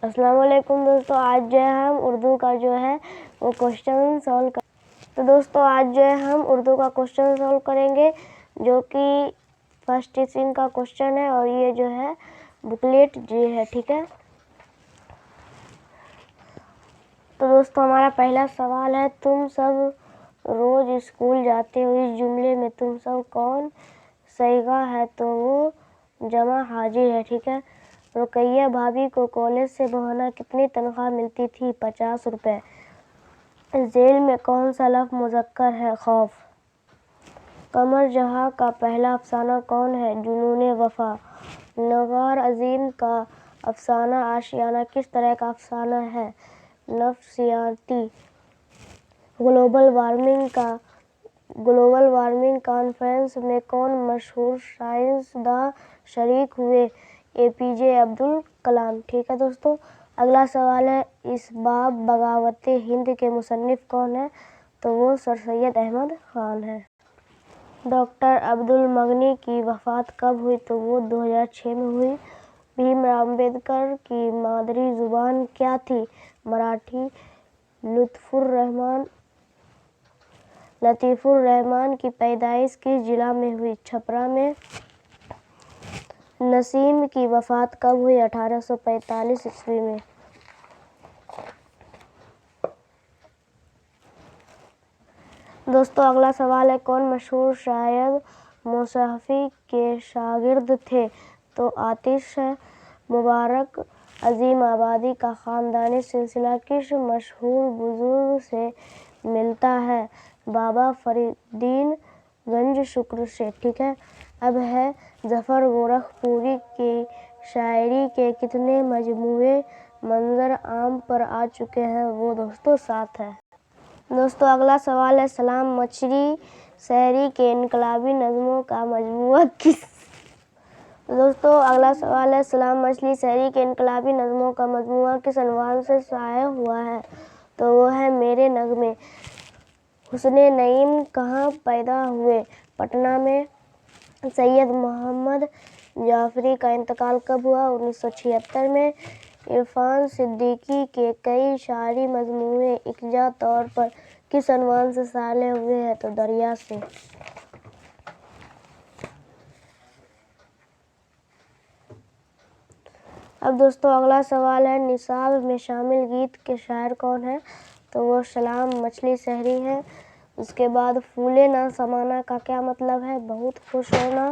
السلام علیکم دوستو، آج جو ہے ہم اردو کا جو ہے وہ کوشچن سولو تو دوستو آج جو ہے ہم اردو کا کوشچن سولو کریں گے جو کہ فرسٹ ٹیچنگ کا کوشچن ہے اور یہ جو ہے بکلیٹ جی ہے، ٹھیک ہے۔ تو دوستو ہمارا پہلا سوال ہے، تم سب روز اسکول جاتے ہو، اس جملے میں تم سب کون صیغہ ہے؟ تو وہ جمع حاضر ہے، ٹھیک ہے۔ رقیہ بھابھی کو کالج سے ماہانہ کتنی تنخواہ ملتی تھی؟ 50 روپے۔ ذیل میں کون سا لفظ مذکر ہے؟ خوف۔ قمر جہاں کا پہلا افسانہ کون ہے؟ جنون وفا۔ نگار عظیم کا افسانہ آشیانہ کس طرح کا افسانہ ہے؟ نفسیاتی۔ گلوبل وارمنگ کانفرنس میں کون مشہور سائنسداں شریک ہوئے؟ اے پی جے عبدالکلام، ٹھیک ہے دوستو۔ اگلا سوال ہے، اس باب بغاوت ہند کے مصنف کون ہیں؟ تو وہ سر سید احمد خان ہیں۔ ڈاکٹر عبد المغنی کی وفات کب ہوئی؟ تو وہ 2006 میں ہوئی۔ بھیم راؤ امبیڈکر کی مادری زبان کیا تھی؟ مراٹھی۔ لطیف الرحمن کی پیدائش کس ضلع میں ہوئی؟ چھپرا میں۔ نسیم کی وفات کب ہوئی؟ 1845 عیسوی میں۔ دوستو اگلا سوال ہے، کون مشہور شاعر موسیقی کے شاگرد تھے؟ تو آتش مبارک۔ عظیم آبادی کا خاندانی سلسلہ کس مشہور بزرگ سے ملتا ہے؟ بابا فرید گنج شکر سے، ٹھیک ہے۔ اب ہے، ظفر گورکھپوری کی شاعری کے کتنے مجموعے منظر عام پر آ چکے ہیں؟ وہ دوستو 7 ہے۔ دوستو اگلا سوال ہے، سلام مچری شہری کے انقلابی نظموں کا مجموعہ کس عنوان سے شائع ہوا ہے؟ تو وہ ہے میرے نغمے۔ حسن نعیم کہاں پیدا ہوئے؟ پٹنہ میں۔ سید محمد جعفری کا انتقال کب ہوا؟ 1976 میں۔ عرفان صدیقی کے کئی شعری مجموعے یکجا طور پر کس عنوان سے شائع ہوئے ہیں؟ تو دریا سے۔ اب دوستو اگلا سوال ہے، نصاب میں شامل گیت کے شاعر کون ہیں؟ تو وہ سلام مچھلی شہری ہیں۔ اس کے بعد پھولے نہ سمانا کا کیا مطلب ہے؟ بہت خوش ہونا۔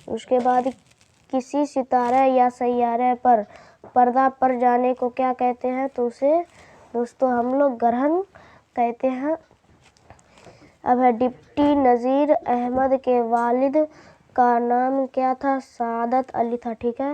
اس کے بعد کسی ستارے یا سیارے پر پردہ پڑ جانے کو کیا کہتے ہیں؟ تو اسے دوستو ہم لوگ گرہن کہتے ہیں۔ اب ہے، ڈپٹی نذیر احمد کے والد کا نام کیا تھا؟ سعادت علی تھا، ٹھیک ہے۔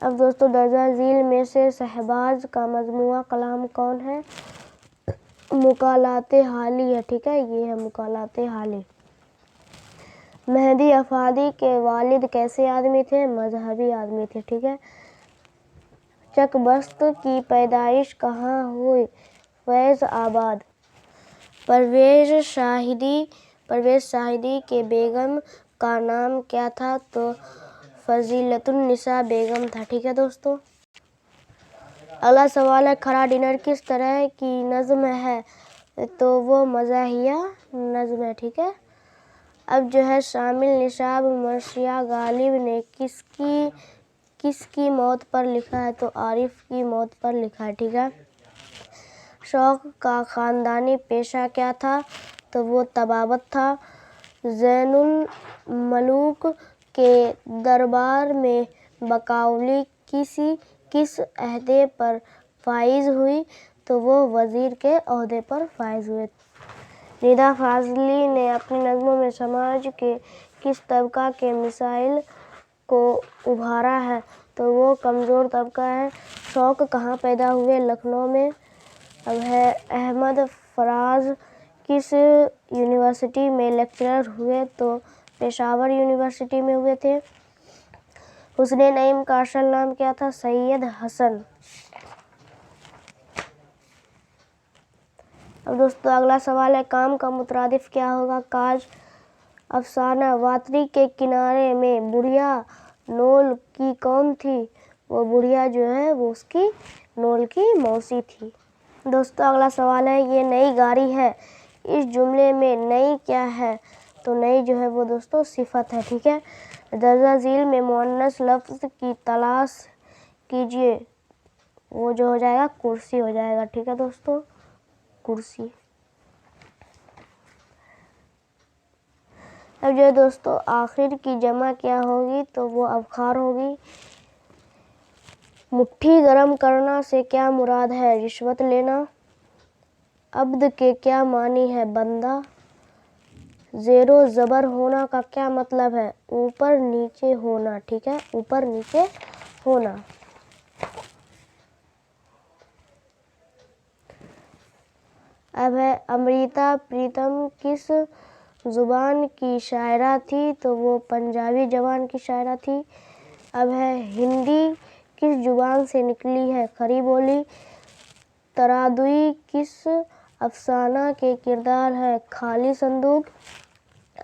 اب دوستو درجہ ذیل میں سے شہباز کا مجموعہ کلام کون ہے؟ مقالات حالی ہے، ٹھیک ہے، یہ ہے مقالات حالی۔ مہدی افندی کے والد کیسے آدمی تھے؟ مذہبی آدمی تھے، ٹھیک ہے۔ چک بست کی پیدائش کہاں ہوئی؟ فیض آباد۔ پرویز شاہدی کے بیگم کا نام کیا تھا؟ تو فضیلت النساء بیگم تھا، ٹھیک ہے دوستو۔ اگلا سوال ہے، کھڑا ڈنر کس طرح کی نظم ہے؟ تو وہ مزاحیہ نظم ہے، ٹھیک ہے۔ اب جو ہے، شامل نصاب مرثیہ غالب نے کس کی موت پر لکھا ہے؟ تو عارف کی موت پر لکھا ہے، ٹھیک ہے۔ شوق کا خاندانی پیشہ کیا تھا؟ تو وہ طبابت تھا۔ زین الملوک کے دربار میں بقاؤلی کس عہدے پر فائز ہوئی؟ تو وہ وزیر کے عہدے پر فائز ہوئے۔ ندا فاضلی نے اپنی نظموں میں سماج کے کس طبقہ کے مسائل کو ابھارا ہے؟ تو وہ کمزور طبقہ ہے۔ شوق کہاں پیدا ہوئے؟ لکھنؤ میں۔ اب ہے، احمد فراز کس یونیورسٹی میں لیکچرر ہوئے؟ تو پشاور یونیورسٹی میں ہوئے تھے۔ حسن نعیم کا اصل نام کیا تھا؟ سید حسن۔ اب دوستو اگلا سوال ہے، کام کا مترادف کیا ہوگا؟ کاج۔ افسانہ واتری کے کنارے میں بڑھیا نول کی کون تھی؟ وہ بڑھیا جو ہے وہ اس کی نول کی موسی تھی۔ دوستو اگلا سوال ہے یہ نئی گاڑی ہے، اس جملے میں نئی کیا ہے؟ تو نئی جو ہے وہ دوستو صفت ہے، ٹھیک ہے۔ درجہ ذیل میں مؤنث لفظ کی تلاش کیجیے، وہ جو ہو جائے گا کرسی ہو جائے گا، ٹھیک ہے دوستو، کرسی۔ اب جو ہے دوستو آخر کی جمع کیا ہوگی؟ تو وہ ابخار ہوگی۔ مٹھی گرم کرنا سے کیا مراد ہے؟ رشوت لینا۔ عبد کے کیا معنی ہے؟ بندہ۔ زیر و زبر ہونا کا کیا مطلب ہے؟ اوپر نیچے ہونا، ٹھیک ہے، اوپر نیچے ہونا۔ اب ہے امرتا پریتم کس زبان کی شاعرہ تھی؟ تو وہ پنجابی زبان کی شاعرہ تھی۔ اب ہے ہندی کس زبان سے نکلی ہے؟ کھڑی بولی۔ ترادوی کس افسانہ کے کردار ہے؟ خالی صندوق۔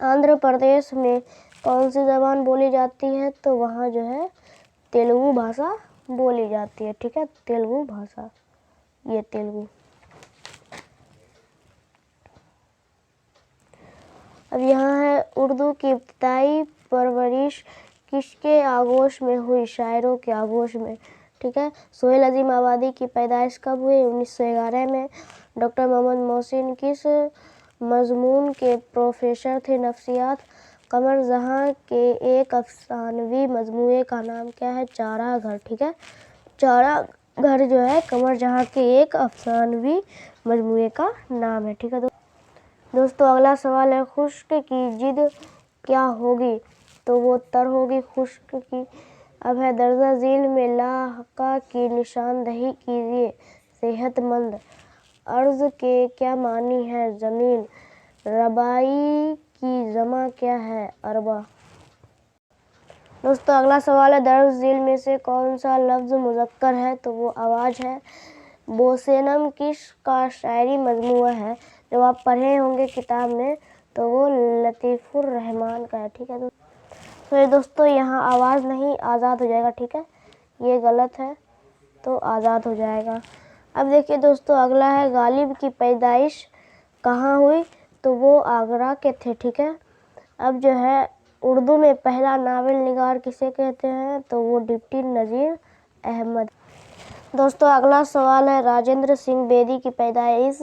آندھرا پردیش میں کون سی زبان بولی جاتی ہے؟ تو وہاں جو ہے تیلگو بھاشا بولی جاتی ہے، ٹھیک ہے، تیلگو بھاشا، یہ تیلگو۔ اب یہاں ہے اردو کی ابتدائی پرورش کس کے آغوش میں ہوئی؟ شاعروں کے آغوش میں، ٹھیک ہے۔ سہیل عظیم آبادی کی پیدائش کب ہوئی؟ 1911 میں۔ ڈاکٹر محمد محسن کس مضمون کے پروفیسر تھے؟ نفسیات۔ قمر جہاں کے ایک افسانوی مجموعے کا نام کیا ہے؟ چارہ گھر، ٹھیک ہے، چارہ گھر جو ہے قمر جہاں کے ایک افسانوی مجموعے کا نام ہے، ٹھیک ہے دوستو اگلا سوال ہے خشک کی ضد کیا ہوگی؟ تو وہ تر ہوگی، خشک کی۔ اب ہے درجہ ذیل میں لاحقہ کی نشاندہی کیجیے، صحت مند۔ ارض کے کیا معنی ہے؟ زمین۔ رباعی کی جمع کیا ہے؟ اربع۔ دوستو اگلا سوال ہے درج ذیل میں سے کون سا لفظ مذکر ہے؟ تو وہ آواز ہے۔ بوسینم کس کا شعری مجموعہ ہے؟ جب آپ پڑھے ہوں گے کتاب میں تو وہ لطیف الرحمن کا ہے، ٹھیک ہے تو دوستو یہاں آواز نہیں، آزاد ہو جائے گا، ٹھیک ہے، یہ غلط ہے تو آزاد ہو جائے گا۔ اب دیکھیے دوستو اگلا ہے غالب کی پیدائش کہاں ہوئی؟ تو وہ آگرہ کے تھے، ٹھیک ہے۔ اب جو ہے اردو میں پہلا ناول نگار کسے کہتے ہیں؟ تو وہ ڈپٹی نذیر احمد۔ دوستو اگلا سوال ہے راجندر سنگھ بیدی کی پیدائش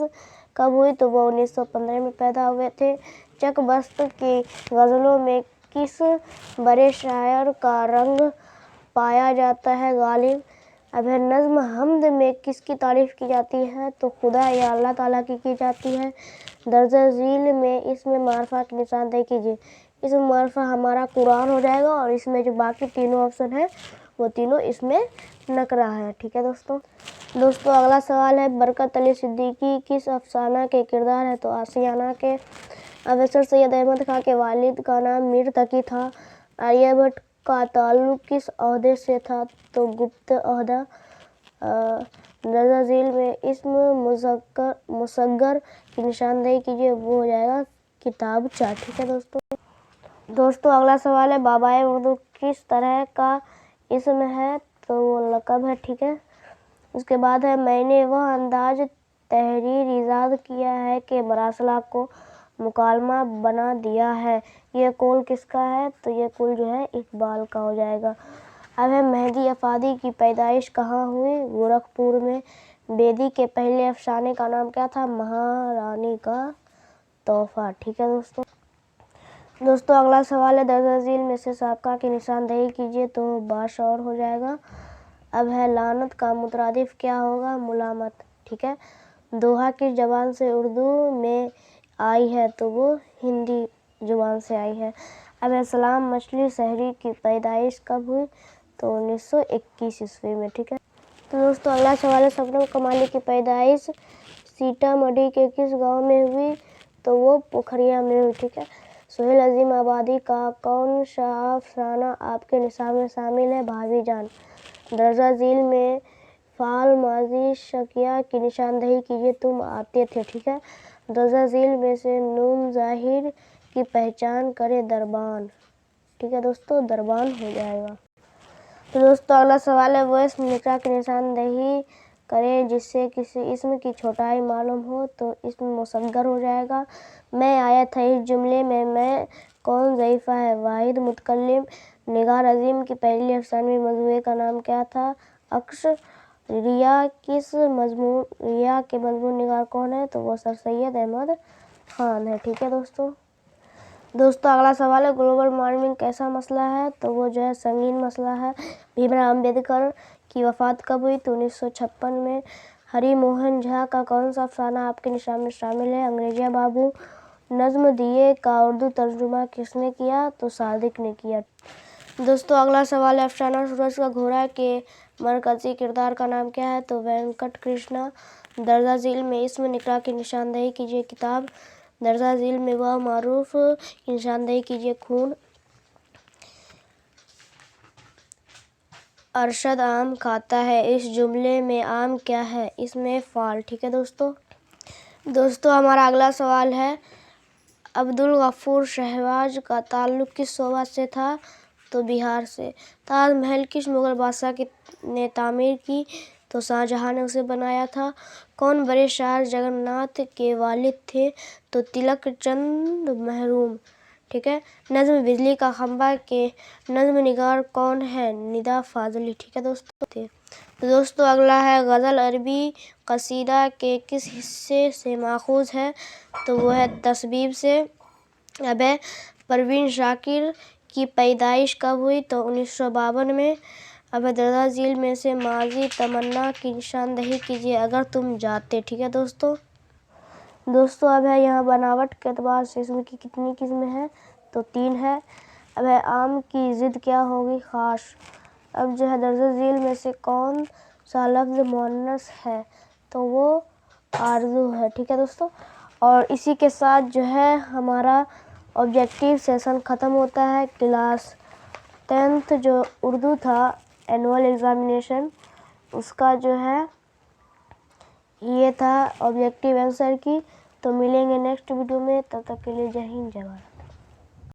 کب ہوئی؟ تو وہ 1915 میں پیدا ہوئے تھے۔ چک بست کی غزلوں میں کس بڑے شاعر کا رنگ پایا جاتا ہے؟ غالب۔ اب ہے نظم حمد میں کس کی تعریف کی جاتی ہے؟ تو خدا یا اللہ تعالیٰ کی جاتی ہے۔ درجہ ذیل میں اسم معرفہ کی نشاندہی کیجیے۔ اسم معرفہ ہمارا قرآن ہو جائے گا اور اس میں جو باقی تینوں آپشن ہیں وہ تینوں اس میں نکرہ ہے، ٹھیک ہے دوستو اگلا سوال ہے برکت علی صدیقی کس افسانہ کے کردار ہے؟ تو آشیانہ کے۔ اب سر سید احمد خان کے والد کا نام میر تقی تھا۔ آریہ بھٹ کا تعلق کس عہدے سے تھا؟ تو گپت عہدہ۔ درجہ ذیل میں اسم مصغر کی نشاندہی کیجیے، وہ ہو جائے گا کتابچہ، ٹھیک ہے دوستو اگلا سوال ہے بابائے اردو کس طرح کا اسم ہے؟ تو وہ لقب ہے، ٹھیک ہے۔ اس کے بعد ہے میں نے وہ انداز تحریر ایجاد کیا ہے کہ مراسلہ کو مکالمہ بنا دیا ہے، یہ قول کس کا ہے؟ تو یہ قول جو ہے اقبال کا ہو جائے گا۔ اب ہے مہدی افادی کی پیدائش کہاں ہوئی؟ گورکھپور میں۔ بیدی کے پہلے افسانے کا نام کیا تھا؟ مہارانی کا تحفہ، ٹھیک ہے دوستو اگلا سوال ہے درجہ ذیل میں سے سابقہ کی نشاندہی کیجیے، تو باشعور ہو جائے گا۔ اب ہے لعنت کا مترادف کیا ہوگا؟ ملامت، ٹھیک ہے۔ دوہا کس زبان سے اردو میں آئی ہے؟ تو وہ ہندی زبان سے آئی ہے۔ اب ہے سلام مچھلی شہری کی پیدائش کب ہوئی؟ تو 1921 عیسوی میں، ٹھیک ہے۔ تو دوستو اگلا سوال ہے شبنم کمالی کی پیدائش سیتامڑھی کے کس گاؤں میں ہوئی؟ تو وہ پوکھریا میں ہوئی، ٹھیک ہے۔ سہیل عظیم آبادی کا کون سا افسانہ آپ کے نصاب میں شامل ہے؟ بھابھی جان۔ درجہ ذیل میں فعل ماضی شکیہ کی نشاندہی کیجیے، تم آتے تھے، ٹھیک ہے۔ درجہ ذیل میں سے نون ظاہر کی پہچان کریں، دربان، ٹھیک ہے دوستو، دربان ہو جائے گا۔ تو دوستوں اگلا سوال ہے وہ اسم نکرہ کی نشاندہی کریں جس سے کسی اسم کی چھوٹائی معلوم ہو تو اسم مصغر ہو جائے گا۔ میں آیا تھا اس جملے میں کون ضعیفہ ہے؟ واحد متکلم۔ نگار عظیم کی پہلی افسانوی مجموعے کا نام کیا تھا؟ عکس۔ ریا کے مضمون نگار کون ہے؟ تو وہ سر سید احمد خان ہے۔ ٹھیک ہے دوستوں اگلا سوال ہے گلوبل وارمنگ کیسا مسئلہ ہے؟ تو وہ جو ہے سنگین مسئلہ ہے۔ بھیم راؤ امبیڈکر کی وفات کب ہوئی؟ تو 1956 میں۔ ہری موہن جھا کا کون سا افسانہ آپ کے نصاب میں شامل ہے؟ انگریزیہ بابو۔ نظم دیے کا اردو ترجمہ کس نے کیا؟ تو صادق نے کیا۔ دوستوں اگلا سوال ہے افسانہ سورج کا گھوڑا کے مرکزی کردار کا نام کیا ہے؟ تو وینکٹ کرشنا۔ درجہ ذیل میں اسم نکرہ کی نشاندہی کیجیے۔ کتاب۔ درجہ ذیل میں وہ معروف کی نشاندہی کیجیے۔ خون۔ ارشد آم کھاتا ہے اس جملے میں آم کیا ہے؟ اسم فاعل۔ ٹھیک ہے دوستوں ہمارا اگلا سوال ہے عبدالغفور شہباز کا تعلق کس صوبہ سے تھا؟ تو بہار سے۔ تاج محل کس مغل بادشاہ نے تعمیر کی؟ تو شاہجہاں نے اسے بنایا تھا۔ کون بڑے شاعر جگن ناتھ کے والد تھے؟ تو تلک چند محروم۔ ٹھیک ہے۔ نظم بجلی کا کھمبا کے نظم نگار کون ہے؟ ندا فاضلی۔ ٹھیک ہے دوستوں اگلا ہے غزل عربی قصیدہ کے کس حصے سے ماخوذ ہے؟ تو وہ ہے تسبیب سے۔ اب ہے پروین شاکر کی پیدائش کب ہوئی؟ تو 1952 میں۔ اب درجہ ذیل میں سے ماضی تمنا کی نشاندہی کیجیے اگر تم جاتے۔ ٹھیک ہے دوستوں اب ہے یہاں بناوٹ کے اعتبار سے اسم کی کتنی قسمیں ہیں؟ تو 3 ہے۔ اب ہے آم کی ضد کیا ہوگی؟ خاص۔ اب جو ہے درجہ ذیل میں سے کون سا لفظ مؤنث ہے؟ تو وہ آرزو ہے۔ ٹھیک ہے دوستوں اور اسی کے ساتھ جو ہے ہمارا آبجیکٹیو سیشن ختم ہوتا ہے۔ کلاس 10th جو اردو تھا اینول ایگزامینیشن اس کا جو ہے یہ تھا آبجیکٹیو آنسر کی۔ تو ملیں گے نیکسٹ ویڈیو میں، تب تک کے لیے جے ہند جے بھارت۔